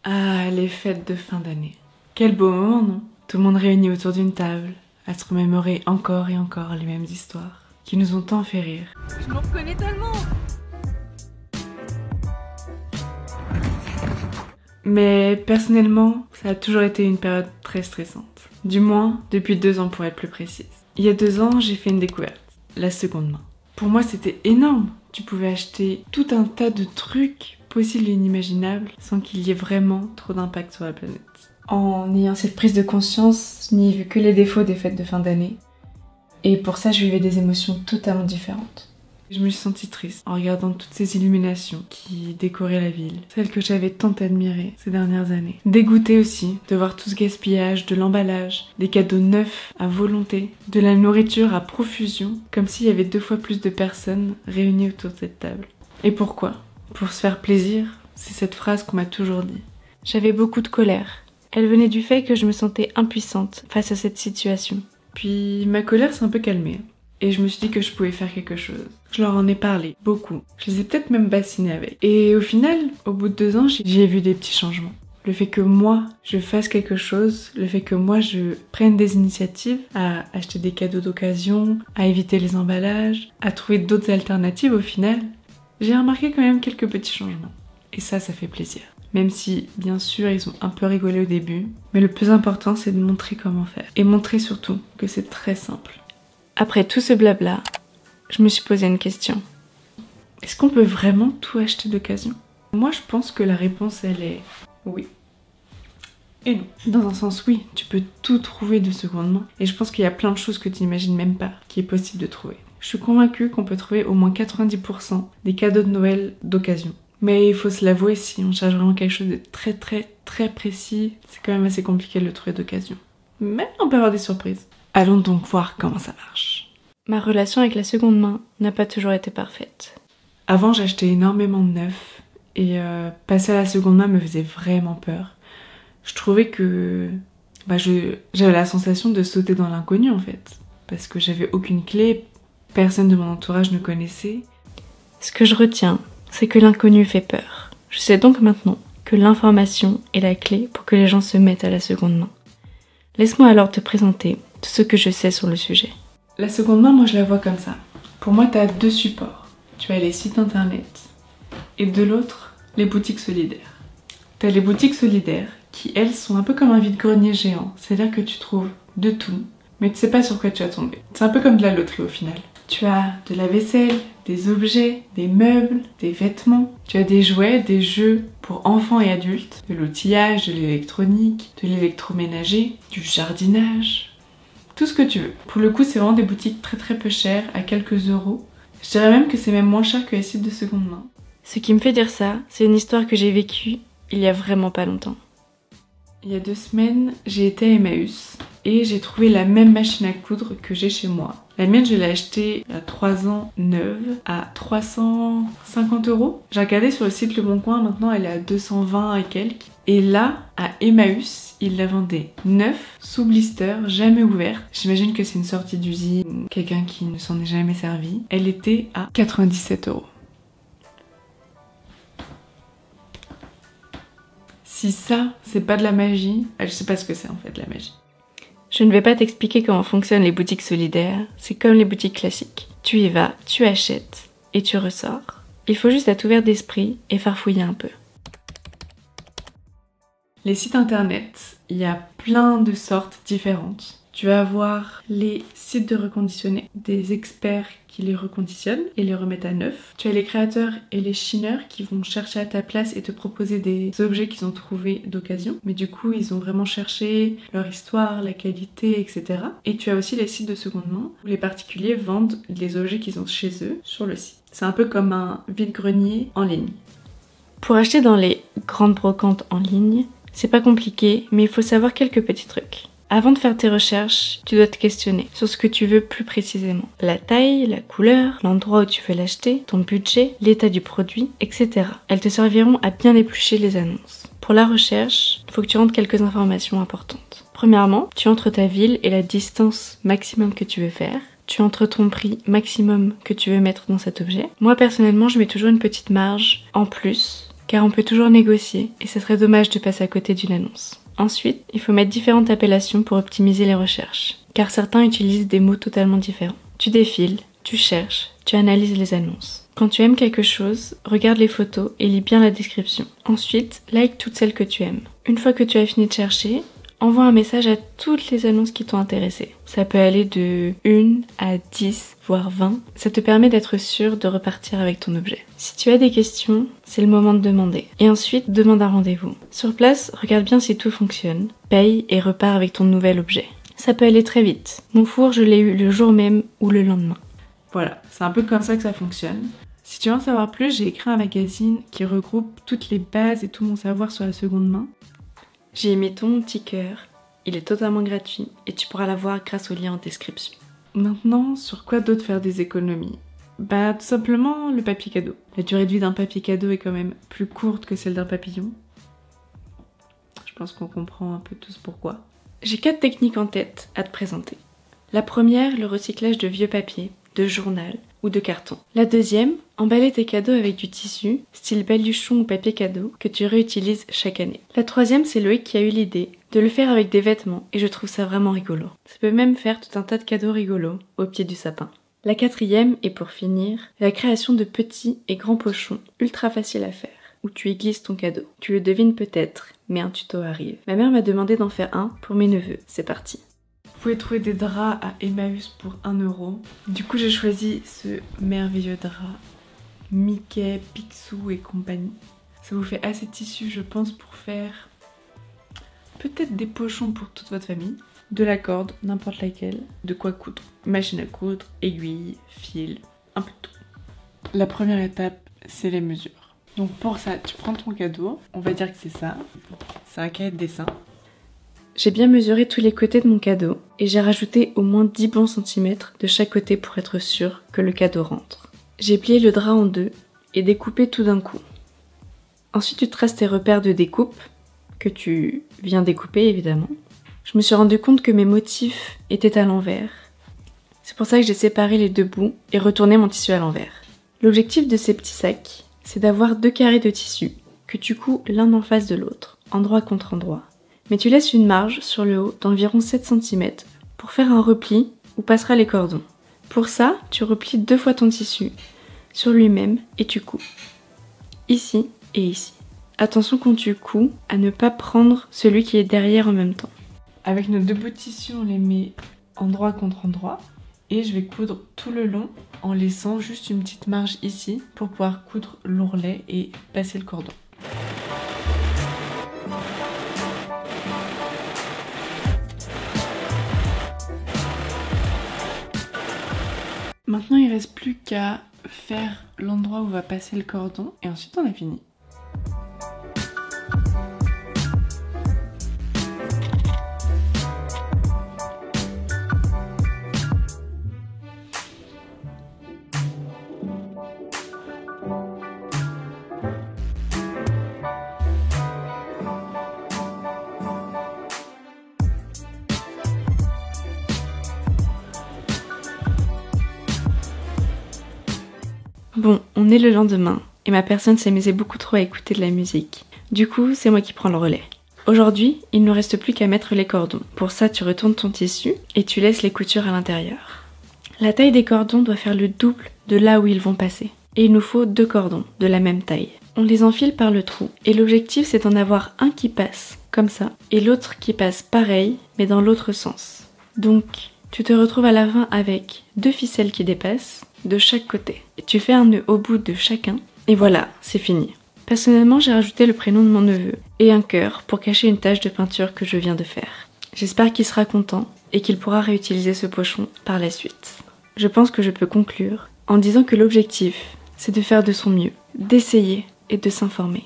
Ah, les fêtes de fin d'année. Quel beau moment, non? Tout le monde réuni autour d'une table, à se remémorer encore et encore les mêmes histoires, qui nous ont tant fait rire. Je me reconnais tellement! Mais personnellement, ça a toujours été une période très stressante. Du moins, depuis 2 ans pour être plus précise. Il y a 2 ans, j'ai fait une découverte, la seconde main. Pour moi, c'était énorme. Tu pouvais acheter tout un tas de trucs possibles et inimaginables sans qu'il y ait vraiment trop d'impact sur la planète. En ayant cette prise de conscience, je n'y ai vu que les défauts des fêtes de fin d'année. Et pour ça, je vivais des émotions totalement différentes. Je me suis sentie triste en regardant toutes ces illuminations qui décoraient la ville, celles que j'avais tant admirées ces dernières années. Dégoûtée aussi de voir tout ce gaspillage, de l'emballage, des cadeaux neufs à volonté, de la nourriture à profusion, comme s'il y avait 2 fois plus de personnes réunies autour de cette table. Et pourquoi? Pour se faire plaisir, c'est cette phrase qu'on m'a toujours dit. J'avais beaucoup de colère. Elle venait du fait que je me sentais impuissante face à cette situation. Puis ma colère s'est un peu calmée. Et je me suis dit que je pouvais faire quelque chose. Je leur en ai parlé, beaucoup. Je les ai peut-être même bassinés avec. Et au final, au bout de 2 ans, j'y ai vu des petits changements. Le fait que moi, je fasse quelque chose, le fait que moi, je prenne des initiatives à acheter des cadeaux d'occasion, à éviter les emballages, à trouver d'autres alternatives au final, j'ai remarqué quand même quelques petits changements. Et ça fait plaisir. Même si, bien sûr, ils ont un peu rigolé au début. Mais le plus important, c'est de montrer comment faire. Et montrer surtout que c'est très simple. Après tout ce blabla, je me suis posé une question. Est-ce qu'on peut vraiment tout acheter d'occasion? Moi, je pense que la réponse, elle est oui. Et non. Dans un sens, oui, tu peux tout trouver de seconde main. Et je pense qu'il y a plein de choses que tu n'imagines même pas qui est possible de trouver. Je suis convaincue qu'on peut trouver au moins 90% des cadeaux de Noël d'occasion. Mais il faut se l'avouer, si on cherche vraiment quelque chose de très précis, c'est quand même assez compliqué de le trouver d'occasion. Mais on peut avoir des surprises. Allons donc voir comment ça marche. Ma relation avec la seconde main n'a pas toujours été parfaite. Avant, j'achetais énormément de neuf et passer à la seconde main me faisait vraiment peur. Je trouvais que j'avais la sensation de sauter dans l'inconnu en fait, parce que j'avais aucune clé, personne de mon entourage ne connaissait. Ce que je retiens, c'est que l'inconnu fait peur. Je sais donc maintenant que l'information est la clé pour que les gens se mettent à la seconde main. Laisse-moi alors te présenter tout ce que je sais sur le sujet. La seconde main, moi je la vois comme ça. Pour moi, tu as 2 supports. Tu as les sites internet et de l'autre, les boutiques solidaires. Tu as les boutiques solidaires qui, elles, sont un peu comme un vide-grenier géant. C'est-à-dire que tu trouves de tout, mais tu sais pas sur quoi tu vas tomber. C'est un peu comme de la loterie au final. Tu as de la vaisselle, des objets, des meubles, des vêtements. Tu as des jouets, des jeux pour enfants et adultes, de l'outillage, de l'électronique, de l'électroménager, du jardinage, tout ce que tu veux. Pour le coup, c'est vraiment des boutiques très peu chères, à quelques euros. Je dirais même que c'est même moins cher que les sites de seconde main. Ce qui me fait dire ça, c'est une histoire que j'ai vécue il y a vraiment pas longtemps. Il y a 2 semaines, j'ai été à Emmaüs et j'ai trouvé la même machine à coudre que j'ai chez moi. La mienne, je l'ai achetée il y a 3 ans neuve à 350 €. J'ai regardé sur le site Le Bon Coin, maintenant elle est à 220 et quelques. Et là, à Emmaüs, ils la vendaient neuve, sous blister, jamais ouverte. J'imagine que c'est une sortie d'usine, quelqu'un qui ne s'en est jamais servi. Elle était à 97 €. Si ça, c'est pas de la magie, je sais pas ce que c'est en fait de la magie. Je ne vais pas t'expliquer comment fonctionnent les boutiques solidaires, c'est comme les boutiques classiques. Tu y vas, tu achètes et tu ressors. Il faut juste être ouvert d'esprit et farfouiller un peu. Les sites internet, il y a plein de sortes différentes. Tu vas avoir les sites de reconditionnés, des experts qui les reconditionnent et les remettent à neuf. Tu as les créateurs et les chineurs qui vont chercher à ta place et te proposer des objets qu'ils ont trouvés d'occasion. Mais du coup, ils ont vraiment cherché leur histoire, la qualité, etc. Et tu as aussi les sites de seconde main où les particuliers vendent les objets qu'ils ont chez eux sur le site. C'est un peu comme un vide-grenier en ligne. Pour acheter dans les grandes brocantes en ligne, c'est pas compliqué, mais il faut savoir quelques petits trucs. Avant de faire tes recherches, tu dois te questionner sur ce que tu veux plus précisément. La taille, la couleur, l'endroit où tu veux l'acheter, ton budget, l'état du produit, etc. Elles te serviront à bien éplucher les annonces. Pour la recherche, il faut que tu rentres quelques informations importantes. Premièrement, tu entres ta ville et la distance maximum que tu veux faire. Tu entres ton prix maximum que tu veux mettre dans cet objet. Moi personnellement, je mets toujours une petite marge en plus car on peut toujours négocier et ce serait dommage de passer à côté d'une annonce. Ensuite, il faut mettre différentes appellations pour optimiser les recherches, car certains utilisent des mots totalement différents. Tu défiles, tu cherches, tu analyses les annonces. Quand tu aimes quelque chose, regarde les photos et lis bien la description. Ensuite, like toutes celles que tu aimes. Une fois que tu as fini de chercher, envoie un message à toutes les annonces qui t'ont intéressé. Ça peut aller de 1 à 10, voire 20. Ça te permet d'être sûr de repartir avec ton objet. Si tu as des questions, c'est le moment de demander. Et ensuite, demande un rendez-vous. Sur place, regarde bien si tout fonctionne, paye et repars avec ton nouvel objet. Ça peut aller très vite. Mon four, je l'ai eu le jour même ou le lendemain. Voilà, c'est un peu comme ça que ça fonctionne. Si tu veux en savoir plus, j'ai écrit un magazine qui regroupe toutes les bases et tout mon savoir sur la seconde main. J'ai mis ton petit cœur, il est totalement gratuit et tu pourras l'avoir grâce au lien en description. Maintenant, sur quoi d'autre faire des économies ? Tout simplement le papier cadeau. La durée de vie d'un papier cadeau est quand même plus courte que celle d'un papillon. Je pense qu'on comprend un peu tous pourquoi. J'ai 4 techniques en tête à te présenter. La première, le recyclage de vieux papier, de journal ou de carton. La deuxième, emballer tes cadeaux avec du tissu, style baluchon ou papier cadeau, que tu réutilises chaque année. La troisième, c'est Loïc qui a eu l'idée de le faire avec des vêtements et je trouve ça vraiment rigolo. Ça peut même faire tout un tas de cadeaux rigolos au pied du sapin. La quatrième, et pour finir, la création de petits et grands pochons, ultra faciles à faire, où tu y glisses ton cadeau. Tu le devines peut-être, mais un tuto arrive. Ma mère m'a demandé d'en faire un pour mes neveux. C'est parti. Vous pouvez trouver des draps à Emmaüs pour 1 €. Du coup, j'ai choisi ce merveilleux drap Mickey, Picsou et compagnie. Ça vous fait assez de tissu, je pense, pour faire peut-être des pochons pour toute votre famille. De la corde, n'importe laquelle. De quoi coudre. Machine à coudre, aiguille, fil, un peu de tout. La première étape, c'est les mesures. Donc pour ça, tu prends ton cadeau. On va dire que c'est ça. C'est un cahier de dessin. J'ai bien mesuré tous les côtés de mon cadeau et j'ai rajouté au moins 10 bons centimètres de chaque côté pour être sûr que le cadeau rentre. J'ai plié le drap en 2 et découpé tout d'un coup. Ensuite, tu traces tes repères de découpe, que tu viens découper évidemment. Je me suis rendu compte que mes motifs étaient à l'envers. C'est pour ça que j'ai séparé les 2 bouts et retourné mon tissu à l'envers. L'objectif de ces petits sacs, c'est d'avoir 2 carrés de tissu que tu couds l'un en face de l'autre, endroit contre endroit. Mais tu laisses une marge sur le haut d'environ 7 cm pour faire un repli où passera les cordons. Pour ça, tu replies 2 fois ton tissu sur lui-même et tu couds. Ici et ici. Attention quand tu couds à ne pas prendre celui qui est derrière en même temps. Avec nos 2 bouts de tissu, on les met endroit contre endroit et je vais coudre tout le long en laissant juste une petite marge ici pour pouvoir coudre l'ourlet et passer le cordon. Maintenant, il ne reste plus qu'à faire l'endroit où va passer le cordon et ensuite on a fini. Bon, on est le lendemain, et ma personne s'amusait beaucoup trop à écouter de la musique. Du coup, c'est moi qui prends le relais. Aujourd'hui, il ne reste plus qu'à mettre les cordons. Pour ça, tu retournes ton tissu et tu laisses les coutures à l'intérieur. La taille des cordons doit faire le double de là où ils vont passer. Et il nous faut 2 cordons de la même taille. On les enfile par le trou, et l'objectif c'est d'en avoir un qui passe, comme ça, et l'autre qui passe pareil, mais dans l'autre sens. Donc, tu te retrouves à la fin avec 2 ficelles qui dépassent, de chaque côté. Et tu fais un nœud au bout de chacun, et voilà, c'est fini. Personnellement, j'ai rajouté le prénom de mon neveu, et un cœur pour cacher une tache de peinture que je viens de faire. J'espère qu'il sera content, et qu'il pourra réutiliser ce pochon par la suite. Je pense que je peux conclure en disant que l'objectif, c'est de faire de son mieux, d'essayer et de s'informer.